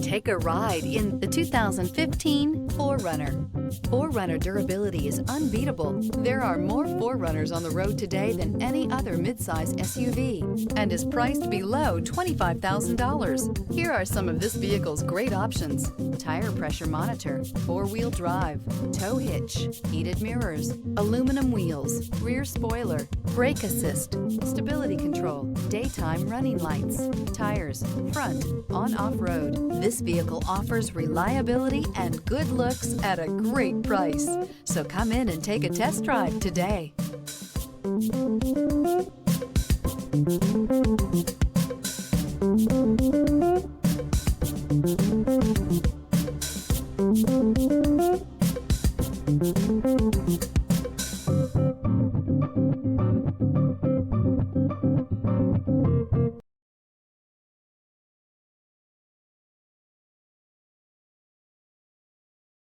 Take a ride in the 2015 4Runner. 4Runner durability is unbeatable. There are more 4Runners on the road today than any other midsize SUV and is priced below $25,000. Here are some of this vehicle's great options: tire pressure monitor, four-wheel drive, tow hitch, heated mirrors, aluminum wheels, rear spoiler, brake assist, stability control, daytime running lights, tires, front, on-off road. This vehicle offers reliability and good looks at a great price. So come in and take a test drive today.